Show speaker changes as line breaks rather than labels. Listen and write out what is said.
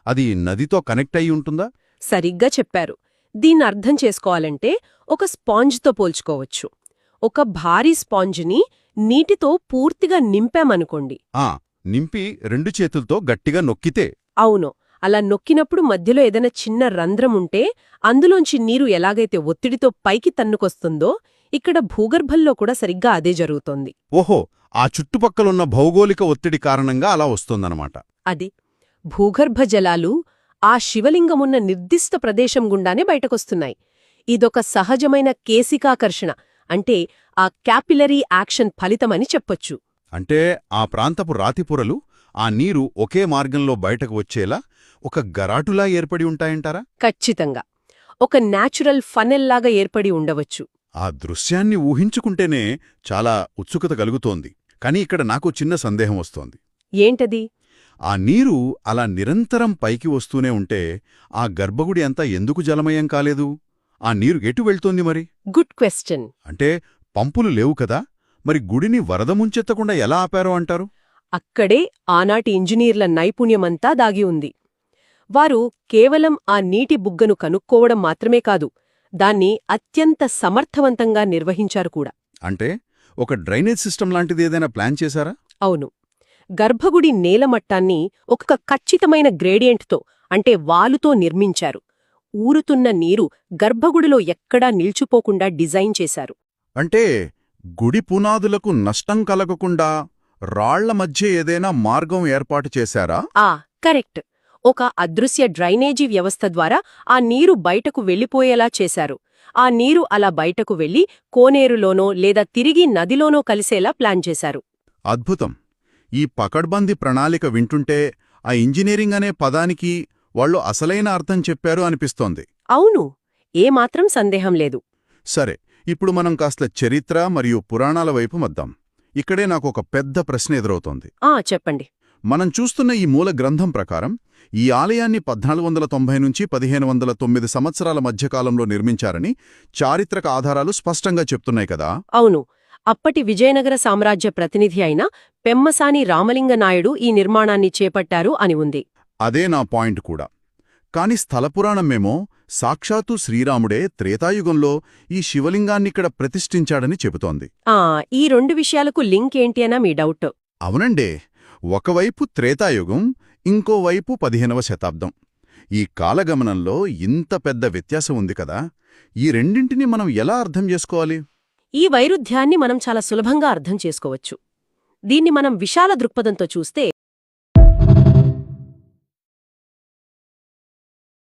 అది నదితో కనెక్ట్ అయి ఉంటుందా?
సరిగ్గా చెప్పారు. దీన్నర్థం చేసుకోవాలంటే ఒక స్పాంజ్తో పోల్చుకోవచ్చు. ఒక భారీ స్పాంజ్ని నీటితో పూర్తిగా నింపామనుకోండి.
నింపి రెండు చేతులతో గట్టిగా నొక్కితే.
అవును. అలా నొక్కినప్పుడు మధ్యలో ఏదైనా చిన్న రంధ్రముంటే అందులోంచి నీరు ఎలాగైతే ఒత్తిడితో పైకి తన్నుకొస్తుందో ఇక్కడ భూగర్భంలో కూడా సరిగ్గా అదే జరుగుతోంది.
ఓహో, ఆ చుట్టుపక్కలున్న భౌగోళిక ఒత్తిడి కారణంగా అలా వస్తోందన్నమాట.
అది భూగర్భ జలాలు ఆ శివలింగమున్న నిర్దిష్ట ప్రదేశం గుండానే బయటకొస్తున్నాయి. ఇదొక సహజమైన కేసికాకర్షణ, అంటే ఆ క్యాపిలరీ యాక్షన్ ఫలితమని చెప్పొచ్చు.
అంటే ఆ ప్రాంతపు రాతిపొరలు ఆ నీరు ఒకే మార్గంలో బయటకు వచ్చేలా ఒక గరాటులా ఏర్పడి ఉంటాయంటారా?
ఖచ్చితంగా. ఒక న్యాచురల్ ఫనెల్లాగా ఏర్పడి ఉండవచ్చు.
ఆ దృశ్యాన్ని ఊహించుకుంటేనే చాలా ఉత్సుకత కలుగుతోంది. కాని ఇక్కడ నాకు చిన్న సందేహం వస్తోంది.
ఏంటది?
ఆ నీరు అలా నిరంతరం పైకి వస్తూనే ఉంటే ఆ గర్భగుడి అంతా ఎందుకు జలమయం కాలేదు? ఆ నీరు ఎటు వెళ్తోంది మరి?
Good question.
అంటే పంపులు లేవు కదా, మరి గుడిని వరద ముంచెత్తకుండా ఎలా ఆపారో అంటారు?
అక్కడే ఆనాటి ఇంజనీర్ల నైపుణ్యమంతా దాగి ఉంది. వారు కేవలం ఆ నీటి బుగ్గను కనుక్కోవడం మాత్రమే కాదు, దాన్ని అత్యంత సమర్థవంతంగా నిర్వహించారు కూడా.
అంటే ఒక డ్రైనేజ్ సిస్టమ్ లాంటిది ఏదైనా ప్లాన్ చేశారా?
అవును. గర్భగుడి నేలమట్టాన్ని ఒక ఖచ్చితమైన గ్రేడియంట్తో, అంటే వాలుతో నిర్మించారు. ఊరుతున్న నీరు గర్భగుడిలో ఎక్కడా నిల్చుపోకుండా డిజైన్ చేశారు.
అంటే గుడి పునాదులకు నష్టం కలగకుండా రాళ్ల మధ్య ఏదైనా మార్గం ఏర్పాటు చేశారా?
కరెక్ట్. ఒక అదృశ్య డ్రైనేజీ వ్యవస్థ ద్వారా ఆ నీరు బయటకు వెళ్ళిపోయేలా చేశారు. ఆ నీరు అలా బయటకు వెళ్లి కోనేరులోనో లేదా తిరిగి నదిలోనో కలిసేలా ప్లాన్ చేశారు.
అద్భుతం. ఈ పకడ్బందీ ప్రణాళిక వింటుంటే ఆ ఇంజనీరింగ్ అనే పదానికి వాళ్ళు అసలైన అర్థం చెప్పారు అనిపిస్తోంది.
అవును, ఏమాత్రం సందేహం లేదు.
సరే, ఇప్పుడు మనం కాస్త చరిత్ర మరియు పురాణాల వైపు వద్దాం. ఇక్కడే నాకు ఒక పెద్ద ప్రశ్న ఎదురవుతోంది.
చెప్పండి.
మనం చూస్తున్న ఈ మూల గ్రంథం ప్రకారం ఈ ఆలయాన్ని 1490 నుంచి 1509 సంవత్సరాల మధ్యకాలంలో నిర్మించారని చారిత్రక ఆధారాలు స్పష్టంగా చెప్తున్నాయి కదా?
అవును. అప్పటి విజయనగర సామ్రాజ్య ప్రతినిధి అయిన పెమ్మసాని రామలింగ నాయుడు ఈ నిర్మాణాన్ని చేపట్టారు అని ఉంది.
అదే నా పాయింట్ కూడా. కాని స్థలపురాణమేమో సాక్షాత్తు శ్రీరాముడే త్రేతాయుగంలో ఈ శివలింగాన్నిక్కడ ప్రతిష్ఠించాడని చెబుతోంది.
ఈ రెండు విషయాలకు లింక్ ఏంటి అనా మీ డౌట్?
అవునండే. ఒకవైపు త్రేతాయుగం, ఇంకోవైపు 15వ శతాబ్దం. ఈ కాలగమనంలో ఇంత పెద్ద వ్యత్యాసం ఉంది కదా, ఈ రెండింటినీ మనం ఎలా అర్థం చేసుకోవాలి?
ఈ వైరుధ్యాన్ని మనం చాలా సులభంగా అర్థం చేసుకోవచ్చు. దీన్ని మనం విశాల దృక్పథంతో చూస్తే